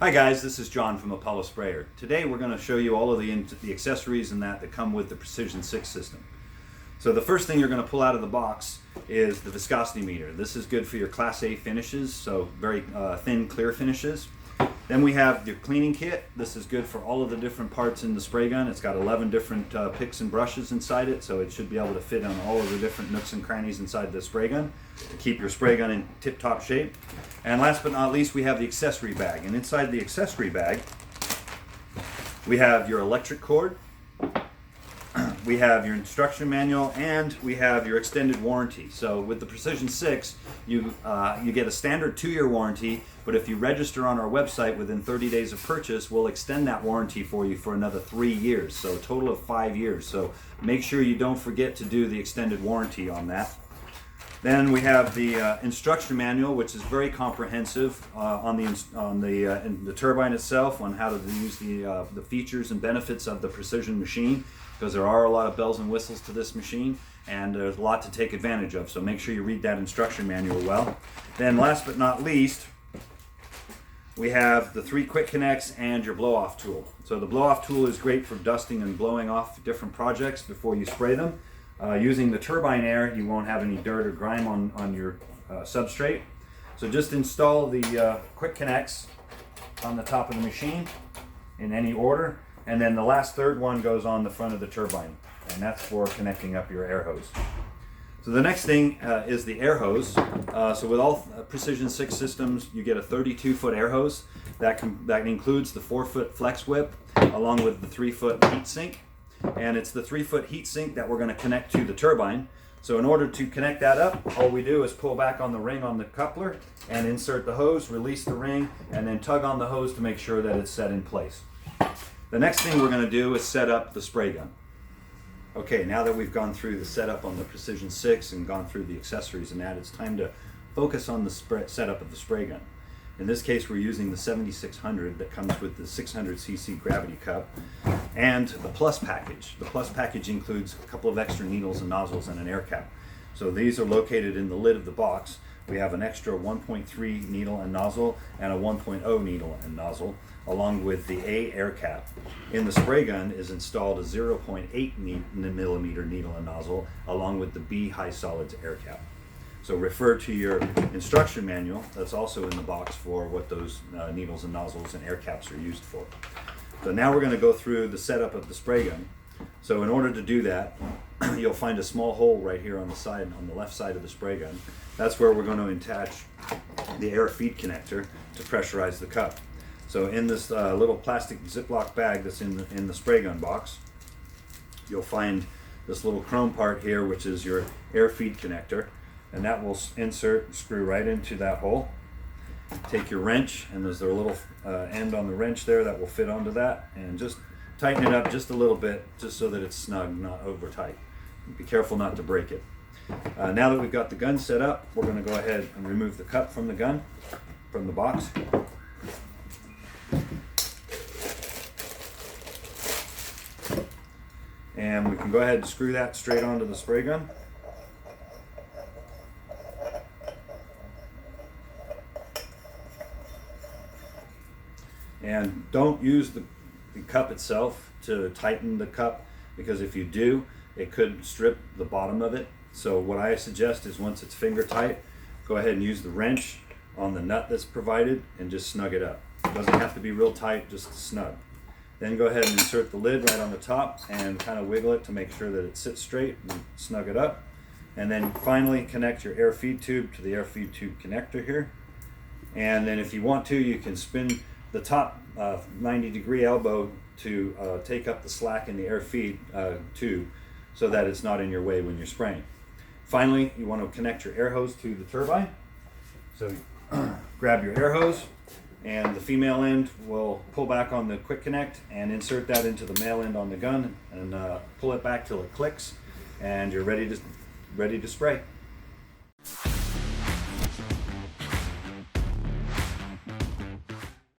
Hi guys, this is John from ApolloSpray. Today we're going to show you all of the accessories and that come with the PRECISION-6 system. So the first thing you're going to pull out of the box is the viscosity meter. This is good for your Class A finishes, so very thin, clear finishes. Then we have your cleaning kit. This is good for all of the different parts in the spray gun. It's got 11 different picks and brushes inside it, so it should be able to fit on all of the different nooks and crannies inside the spray gun to keep your spray gun in tip-top shape. And last but not least, we have the accessory bag. And inside the accessory bag, we have your electric cord, we have your instruction manual, and we have your extended warranty. So with the PRECISION-6, you get a standard 2-year warranty, but if you register on our website within 30 days of purchase, we'll extend that warranty for you for another 3 years, so a total of 5 years. So make sure you don't forget to do the extended warranty on that. Then we have the instruction manual, which is very comprehensive on the turbine itself, on how to use the features and benefits of the Precision machine, because there are a lot of bells and whistles to this machine, and there's a lot to take advantage of. So make sure you read that instruction manual well. Then last but not least, we have the 3 quick connects and your blow-off tool. So the blow-off tool is great for dusting and blowing off different projects before you spray them. Using the turbine air, you won't have any dirt or grime on your substrate. So just install the quick connects on the top of the machine in any order, and then the last third one goes on the front of the turbine, and that's for connecting up your air hose. So the next thing is the air hose. So with all PRECISION-6 systems, you get a 32-foot air hose. That includes the 4-foot flex whip along with the 3-foot heat sink. And it's the 3-foot heat sink that we're going to connect to the turbine. So in order to connect that up, all we do is pull back on the ring on the coupler and insert the hose, release the ring, and then tug on the hose to make sure that it's set in place. The next thing we're going to do is set up the spray gun. Okay, now that we've gone through the setup on the PRECISION-6 and gone through the accessories and that, it's time to focus on the setup of the spray gun. In this case, we're using the 7600 that comes with the 600cc gravity cup and the Plus package. The Plus package includes a couple of extra needles and nozzles and an air cap. So these are located in the lid of the box. We have an extra 1.3 needle and nozzle and a 1.0 needle and nozzle, along with the A air cap. In the spray gun is installed a 0.8 millimeter needle and nozzle, along with the B high solids air cap. So refer to your instruction manual that's also in the box for what those needles and nozzles and air caps are used for. So now we're going to go through the setup of the spray gun. So in order to do that, you'll find a small hole right here on the side, on the left side of the spray gun. That's where we're going to attach the air feed connector to pressurize the cup. So in this little plastic Ziploc bag that's in the spray gun box, you'll find this little chrome part here, which is your air feed connector. And that will insert and screw right into that hole. Take your wrench, and there's a little end on the wrench there that will fit onto that, and just tighten it up just a little bit, just so that it's snug, not over tight. Be careful not to break it. Now that we've got the gun set up, we're going to go ahead and remove the cup from the gun, from the box. And we can go ahead and screw that straight onto the spray gun. And don't use the cup itself to tighten the cup, because if you do, it could strip the bottom of it. So what I suggest is, once it's finger tight, go ahead and use the wrench on the nut that's provided and just snug it up. It doesn't have to be real tight, just snug. Then go ahead and insert the lid right on the top and kind of wiggle it to make sure that it sits straight, and snug it up. And then finally connect your air feed tube to the air feed tube connector here. And then if you want to, you can spin the top 90-degree elbow to take up the slack in the air feed tube, so that it's not in your way when you're spraying. Finally, you want to connect your air hose to the turbine. So grab your air hose, and the female end will pull back on the quick connect and insert that into the male end on the gun, and pull it back till it clicks, and you're ready to spray.